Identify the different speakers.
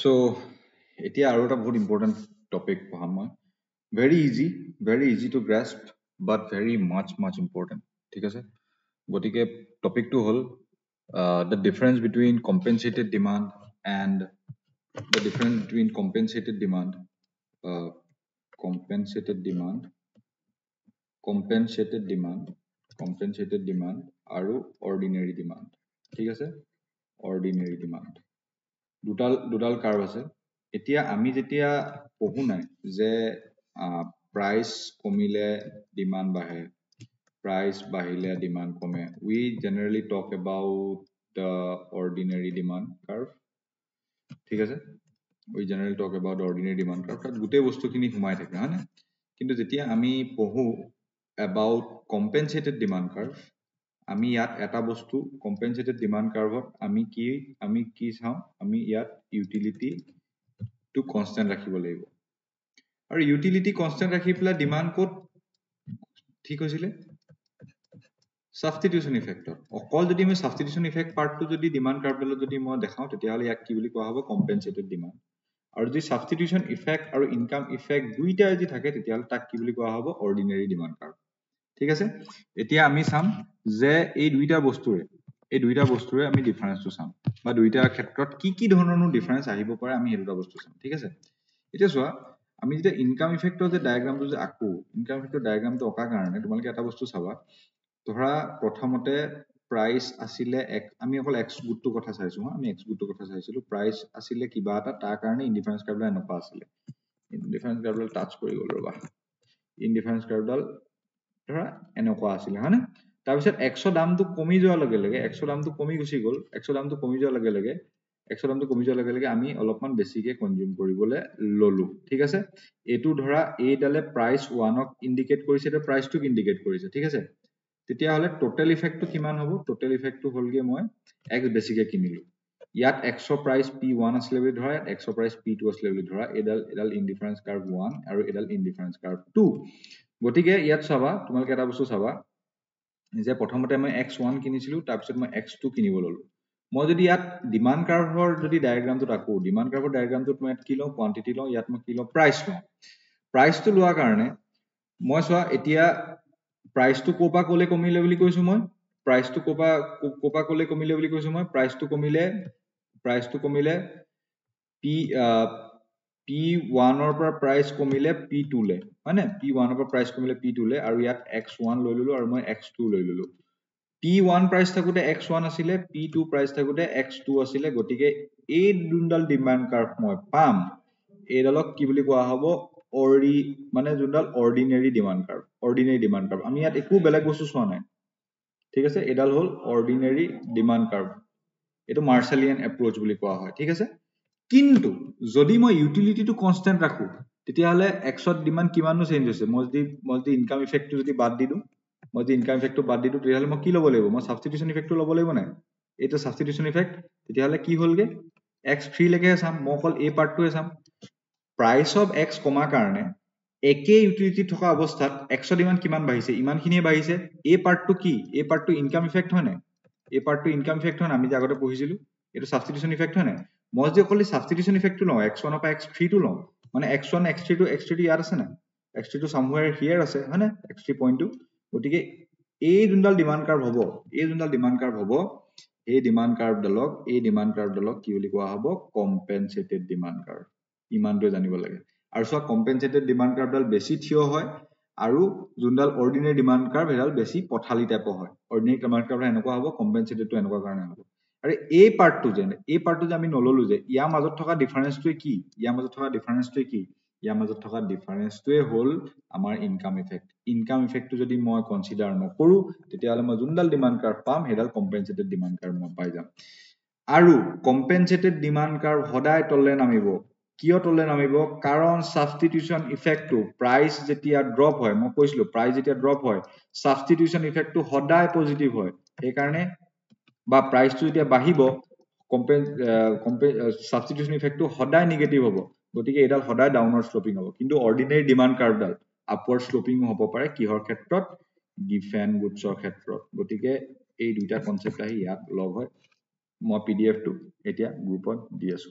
Speaker 1: So এতিয়া আৰু এটা বহুত important topic পঢ়াম মই very easy to grasp but very much important ঠিক আছে গতিকে টপিকটো হ'ল the difference between compensated demand and the difference between compensated demand uh, compensated demand compensated demand আৰু ordinary demand ঠিক আছে ordinary demand দুডাল কাৰ্ভ আছে এতিয়া আমি যেতিয়া পঢ়ো নাই যে প্ৰাইস কমিলে ডিমান্ড বাঢ়ে price bahile demand kome we generally talk about the ordinary demand curve ঠিক আছে we generally talk about the ordinary demand curve তাত গুটে বস্তু খিনি ঘুমাই থাকে হয়নে কিন্তু যেতিয়া আমি পঢ়ো about compensated demand curve আমি ইয়াত এটা বস্তু compensated demand curve আমি কি চাও আমি ইয়াত utility to constant ৰাখিব লাগিব আৰু utility constant ৰাখি পেলা demand কত ঠিক হৈছিলে substitution effect অকল যদি মই substitution effect part to যদি demand curve ডালত যদি মই দেখাও তেতিয়া হলে ইয়াক কি বুলি কোৱা হ'ব compensated demand আৰু যদি substitution effect আৰু income effect দুইটা যদি থাকে তেতিয়া হলে তাক কি বুলি কোৱা হ'ব ordinary demand curve ঠিক আছে এতিয়া আমি চাম যে এই দুইটা বস্তুৰে আমি ডিফাৰেন্সটো চাম বা দুইটা ক্ষেত্ৰত কি ধৰণৰ ডিফাৰেন্স আহিব পাৰে আমি এই দুটা বস্তু চাম ঠিক আছে এতিয়া চোৱা আমি যেতিয়া ইনকাম ইফেক্টৰ যে ডায়াগ্ৰামটো যে আকো ইনকাম ইফেক্টৰ ডায়াগ্ৰামটো অকাৰ কাৰণে তোমালোকে এটা বস্তু চাবা ধৰা প্ৰথমতে প্ৰাইস আছিলে আমি অকল x গুটটো কথা চাইছো আমি x গুটটো কথা চাইছিলো প্ৰাইস আছিলে কিবা এটা তাৰ কাৰণে ইনডিফাৰেন্স কাৰ্ভডাল এনেকুৱা আছিলে ইনডিফাৰেন্স কাৰ্ভডাল টাচ কৰি গল ৰবা ইনডিফাৰেন্স কাৰ্ভডাল ধৰা এনেকুৱা আছিলে হয়নে তাৰ পিছত x ৰ দামটো কমি যোৱাৰ লগে লগে x ৰ দামটো কমি গুছি গল x ৰ দামটো কমি যোৱাৰ লগে লগে আমি অলপমান বেছিকে কনজিউম কৰিবলৈ ললো ঠিক আছে এটো ধৰা a ডালে প্ৰাইস 1 ক ইন্ডিকেট কৰিছে এটা প্ৰাইস 2 ক ইন্ডিকেট কৰিছে ঠিক আছে তেতিয়া হলে টোটাল ইফেক্টটো কিমান হ'ব টোটাল ইফেক্টটো হলগে মই x বেছিকে কিনিলো ইয়াত x ৰ প্ৰাইস p1 আছিল বুলি ধৰা x ৰ প্ৰাইস p2 আছিল বুলি ধৰা এডাল ইনডিফাৰেন্স কাৰ্ভ 1 আৰু এডাল ইনডিফাৰেন্স কাৰ্ভ 2 গতিকে ইয়াত চাবা তোমালোকে এটা বস্তু চাবা যে প্ৰথমতে মই x1 কিনিছিলো তাৰ পিছত মই x2 কিনিব ললো মই যদি ইয়াত ডিমান্ড কাৰ্ভৰ যদি ডায়াগ্ৰামটো ৰাখো ডিমান্ড কাৰ্ভৰ ডায়াগ্ৰামটোত মই কি লওঁ কোৱান্টিটি লওঁ ইয়াত মই কি লওঁ প্ৰাইসটো লোৱাৰ কাৰণে মই চোৱা এতিয়া প্ৰাইসটো কোপা কোলে কমিলে বুলি কৈছো মই প্ৰাইসটো কোপা কোলে কমিলে বুলি কৈছো মই প্ৰাইসটো কমিলে p1 ৰ পৰা প্ৰাইস কমিলে p2 লে মানে p1 ৰ পৰা প্ৰাইস কমিলে p2 লে আৰু ইয়াত x1 লৈ ললো আৰু মই x2 লৈ ললো p1 প্ৰাইস থাকোতে x1 আছিলে p2 প্ৰাইস থাকোতে x2 আছিলে গটিকে এই দুনডাল ডিমান্ড কাৰ্ভ মই পাম এডালক কি বুলি কোৱা হ'ব মানে যোনডাল অৰ্ডিনাৰী ডিমান্ড কাৰ্ভ আমি ইয়াত একো বেলেগ বস্তু চোৱা নাই ঠিক আছে এডাল হল অৰ্ডিনাৰী ডিমান্ড কাৰ্ভ এটো মাৰ্শালিয়ান এপ্ৰোচ বুলি কোৱা হয় ঠিক আছে কিন্তু যদি মই ইউটিলিটিটো কনস্ট্যান্ট ৰাখো তেতিয়া হলে x ত ডিমান্ড কিমাননো চেঞ্জ হৈছে মই যদি ইনকাম ইফেক্টটো যদি বাদ দিদু তেতিয়া হলে মই কি ল'ব লাগিব মই সাবস্টিটিউশন ইফেক্টটো ল'ব লাগিব নাই এটা সাবস্টিটিউশন ইফেক্ট তেতিয়া হলে কি হলগে x3 লৈকে চাম মই অকল a পাৰ্টটোৱে চাম price of x কমা কাৰণে একে ইউটিলিটি থকা অৱস্থাত x ৰ ডিমান্ড কিমান বাঢ়িছে ইমানখিনিয়ে বাঢ়িছে a পাৰ্টটো কি a পাৰ্টটো ইনকাম ইফেক্ট হয় নাই a পাৰ্টটো ইনকাম ইফেক্ট হয় আমি যে আগতে পঢ়িছিলো এটো সাবস্টিটিউশন ইফেক্ট হয় নাই মই যে অকল সাবস্টিটিউশন ইফেক্টটো লওঁ x1 পৰা x3 টো লওঁ মানে x1 x3 টো ইয়াত আছে না x3 টো somewhere here আছে হয়নে x3 পইণ্টটো গটিকে এই যোনডাল ডিমান্ড কাৰ্ভ হ'ব এই ডিমান্ড কাৰ্ভ ডালক কি বুলি কোৱা হ'ব কম্পেনসেটেড ডিমান্ড কাৰ্ভ ইমানটো জানিব লাগে আৰু সব কম্পেনসেটেড ডিমান্ড কাৰ্ভডাল বেছি থিয় হয় আৰু যোনডাল অৰ্ডিনাৰী ডিমান্ড কাৰ্ভ হেডাল বেছি পথালি টাইপৰ হয় অৰ্ডিনাৰী ডিমান্ড কাৰ্ভ এনেকুৱা হ'ব কম্পেনসেটেডটো এনেকুৱা কাৰণে হ'ব আৰু এই পাৰ্টটো যে আমি নললো যে ইয়াৰ মাজত থকা ডিফাৰেন্সটোৱে কি ইয়াৰ মাজত থকা ডিফাৰেন্সটোৱে হ'ল আমাৰ ইনকাম ইফেক্টটো যদি মই কনসিডাৰ নকৰো তেতিয়া হলে মই যোনডাল ডিমান্ড কাৰ্ভ পাম হেডাল কম্পেনসেটেড ডিমান্ড কাৰ্ভ মই পাই যাম আৰু কম্পেনসেটেড ডিমান্ড কাৰ্ভ সদায় তললে নামিব কিয় তললে নামিব কাৰণ সাবস্টিটিউশন ইফেক্টটো প্ৰাইস যেতিয়া ড্ৰপ হয় মই কৈছিলো প্ৰাইস যেতিয়া ড্ৰপ হয় সাবস্টিটিউশন ইফেক্টটো সদায় পজিটিভ হয় সেই কাৰণে বা প্ৰাইসটো যেতিয়া বাঢ়িব সাবস্টিটিউশন ইফেক্টটো সদায় নেগেটিভ হ'ব গতিকে এডাল সদায় ডাউনৱাৰ্ড স্লোপিং হ'ব কিন্তু অৰ্ডিনাৰী ডিমান্ড কাৰ্ভডাল আপৱাৰ্ড স্লোপিং হ'ব পাৰে কিহৰ ক্ষেত্ৰত গিভেন গুডছৰ ক্ষেত্ৰত গতিকে এই দুইটা কনসেপ্ট আহি ইয়াত লগ হয় মই পিডিএফ টো এতিয়া গ্ৰুপত দি আছো